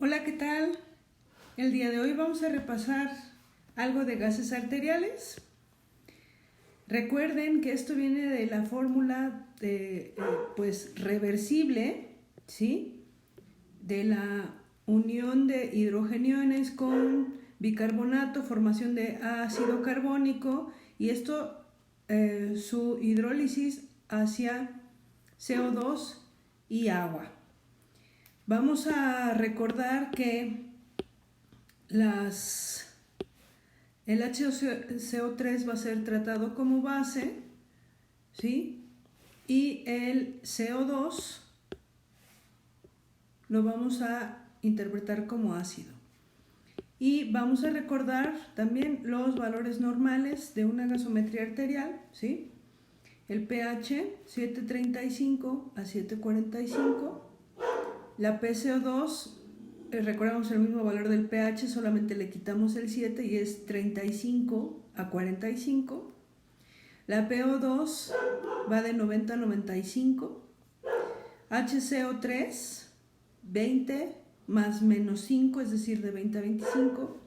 Hola, ¿qué tal? El día de hoy vamos a repasar algo de gases arteriales. Recuerden que esto viene de la fórmula de, reversible, ¿sí? De la unión de hidrogeniones con bicarbonato, formación de ácido carbónico, y esto, su hidrólisis hacia CO2 y agua. Vamos a recordar que el HCO3 va a ser tratado como base, ¿sí? Y el CO2 lo vamos a interpretar como ácido. Y vamos a recordar también los valores normales de una gasometría arterial, ¿sí? El pH 7.35 a 7.45. La PCO2, recordamos el mismo valor del pH, solamente le quitamos el 7 y es 35 a 45. La PO2 va de 90 a 95. HCO3, 20 más menos 5, es decir, de 20 a 25.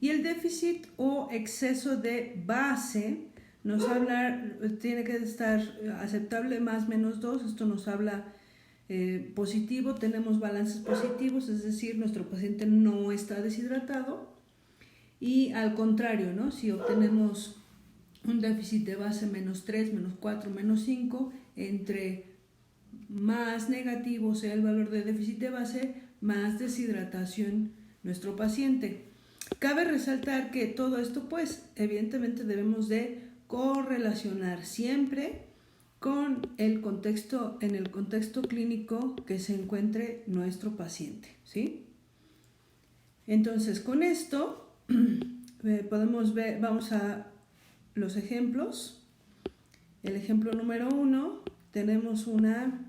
Y el déficit o exceso de base nos habla, tiene que estar aceptable, más menos 2, esto nos habla positivo, tenemos balances positivos, es decir, nuestro paciente no está deshidratado. Y al contrario, ¿no? Si obtenemos un déficit de base menos 3, menos 4, menos 5, entre más negativo sea el valor de déficit de base, más deshidratación nuestro paciente. Cabe resaltar que todo esto, pues, evidentemente debemos de correlacionar siempre con el contexto, en el contexto clínico que se encuentre nuestro paciente, ¿sí? Entonces, con esto podemos ver, vamos a los ejemplos. El ejemplo número 1, tenemos un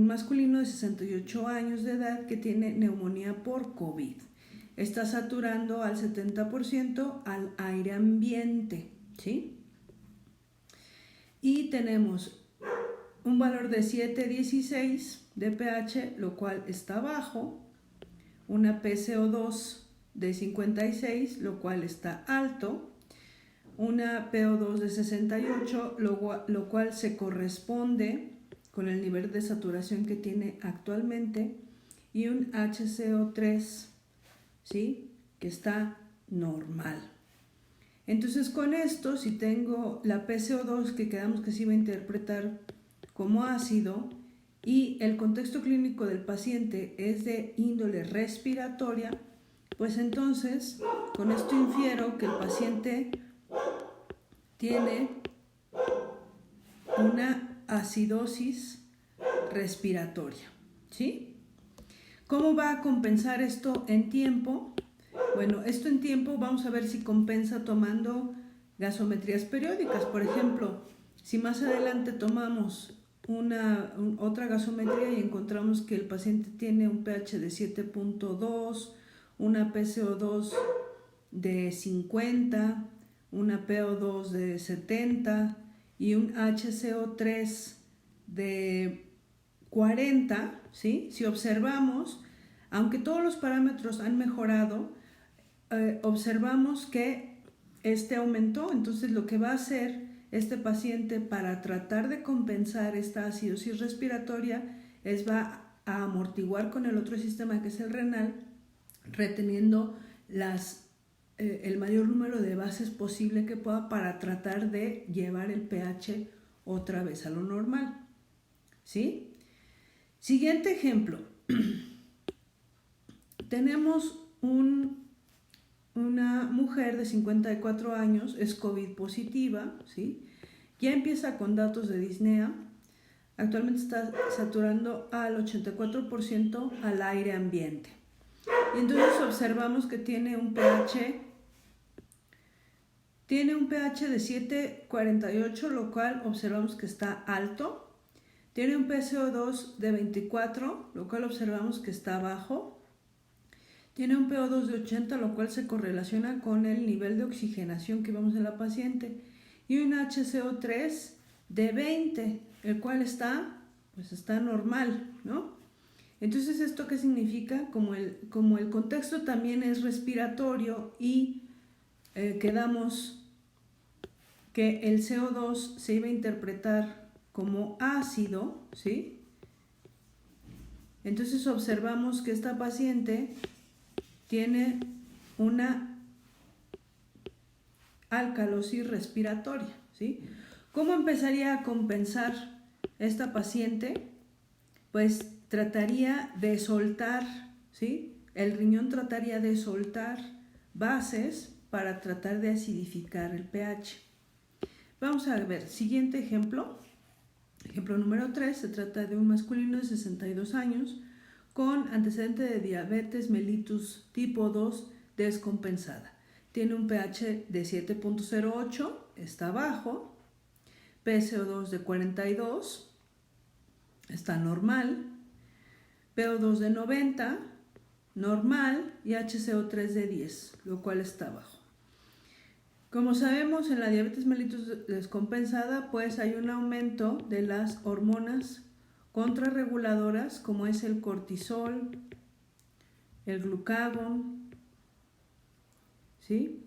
masculino de 68 años de edad que tiene neumonía por COVID. Está saturando al 70% al aire ambiente, ¿sí? Y tenemos un valor de 7.16 de pH, lo cual está bajo, una PCO2 de 56, lo cual está alto, una PO2 de 68, lo cual se corresponde con el nivel de saturación que tiene actualmente, y un HCO3, ¿sí? Que está normal. Entonces, con esto, si tengo la PCO2 que quedamos que se iba a interpretar como ácido y el contexto clínico del paciente es de índole respiratoria, pues entonces con esto infiero que el paciente tiene una acidosis respiratoria, ¿sí? ¿Cómo va a compensar esto en tiempo? Bueno, esto en tiempo vamos a ver si compensa tomando gasometrías periódicas. Por ejemplo, si más adelante tomamos otra gasometría y encontramos que el paciente tiene un pH de 7.2, una PCO2 de 50, una PO2 de 70 y un HCO3 de 40, ¿sí? Si observamos, aunque todos los parámetros han mejorado, observamos que este aumentó. Entonces, lo que va a hacer este paciente para tratar de compensar esta acidosis respiratoria va a amortiguar con el otro sistema, que es el renal, reteniendo el mayor número de bases posible que pueda para tratar de llevar el pH otra vez a lo normal, ¿sí? Siguiente ejemplo. Tenemos una mujer de 54 años, es COVID positiva, ¿sí? Ya empieza con datos de disnea. Actualmente está saturando al 84% al aire ambiente. Y entonces observamos que tiene un pH de 7.48, lo cual observamos que está alto. Tiene un PCO2 de 24, lo cual observamos que está bajo. Tiene un PO2 de 80, lo cual se correlaciona con el nivel de oxigenación que vemos en la paciente. Y un HCO3 de 20, el cual está normal, ¿no? Entonces, ¿esto qué significa? Como el contexto también es respiratorio y quedamos que el CO2 se iba a interpretar como ácido, ¿sí? Entonces observamos que esta paciente tiene una alcalosis respiratoria, ¿sí? ¿Cómo empezaría a compensar esta paciente? Pues trataría de soltar, ¿sí? El riñón trataría de soltar bases para tratar de acidificar el pH. Vamos a ver, siguiente ejemplo. Ejemplo número 3, se trata de un masculino de 62 años con antecedente de diabetes mellitus tipo 2 descompensada. Tiene un pH de 7.08, está bajo, PCO2 de 42, está normal, PO2 de 90, normal, y HCO3 de 10, lo cual está bajo. Como sabemos, en la diabetes mellitus descompensada, pues hay un aumento de las hormonas contrarreguladoras, como es el cortisol, el glucagón, ¿sí?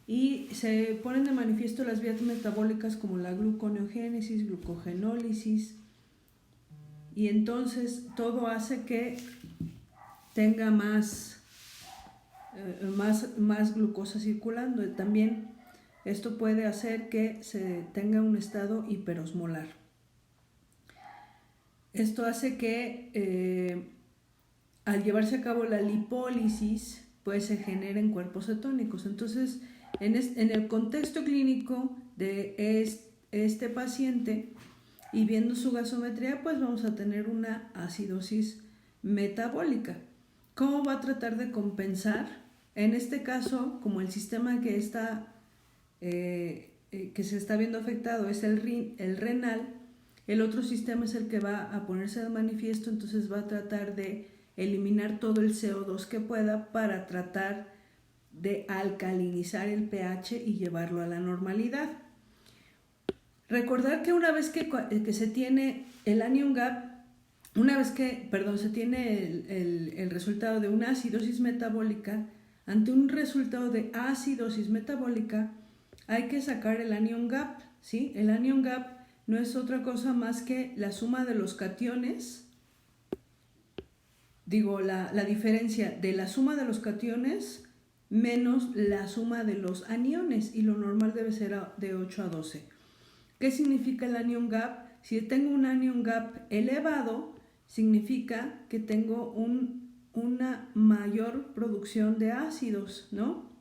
Y se ponen de manifiesto las vías metabólicas como la gluconeogénesis, glucogenólisis, y entonces todo hace que tenga más glucosa circulando. También esto puede hacer que se tenga un estado hiperosmolar. Esto hace que al llevarse a cabo la lipólisis, pues se generen cuerpos cetónicos. Entonces, en el contexto clínico de este paciente y viendo su gasometría, pues vamos a tener una acidosis metabólica. ¿Cómo va a tratar de compensar? En este caso, como el sistema que se está viendo afectado es el renal, el otro sistema es el que va a ponerse de manifiesto, entonces va a tratar de eliminar todo el CO2 que pueda para tratar de alcalinizar el pH y llevarlo a la normalidad. Recordar que una vez que se tiene el anion gap, se tiene el resultado de una acidosis metabólica, ante un resultado de acidosis metabólica hay que sacar el anion gap, ¿sí? El anion gap no es otra cosa más que la suma de los cationes, la diferencia de la suma de los cationes menos la suma de los aniones, y lo normal debe ser de 8 a 12. ¿Qué significa el anion gap? Si tengo un anion gap elevado, significa que tengo una mayor producción de ácidos, ¿no?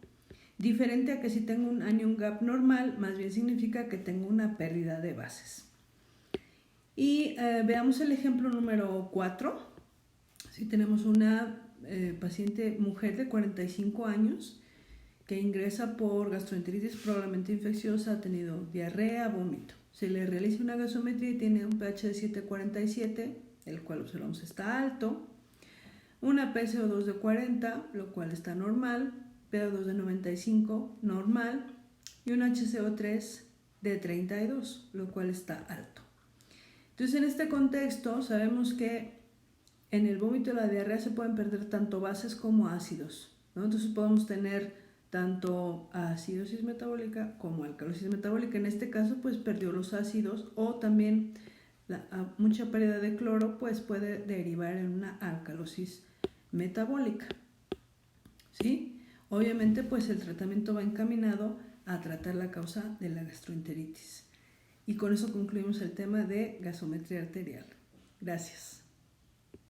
Diferente a que si tengo un anion gap normal, más bien significa que tengo una pérdida de bases. Y veamos el ejemplo número 4. Si tenemos una paciente mujer de 45 años que ingresa por gastroenteritis probablemente infecciosa, ha tenido diarrea, vómito. Se le realiza una gasometría y tiene un pH de 7.47, el cual observamos está alto, una PCO2 de 40, lo cual está normal, PO2 de 95, normal, y un HCO3 de 32, lo cual está alto. Entonces, en este contexto sabemos que en el vómito y la diarrea se pueden perder tanto bases como ácidos, ¿no? Entonces podemos tener tanto acidosis metabólica como alcalosis metabólica. En este caso, pues perdió los ácidos, o también mucha pérdida de cloro pues puede derivar en una alcalosis metabólica, ¿sí? Obviamente, pues el tratamiento va encaminado a tratar la causa de la gastroenteritis. Y con eso concluimos el tema de gasometría arterial. Gracias.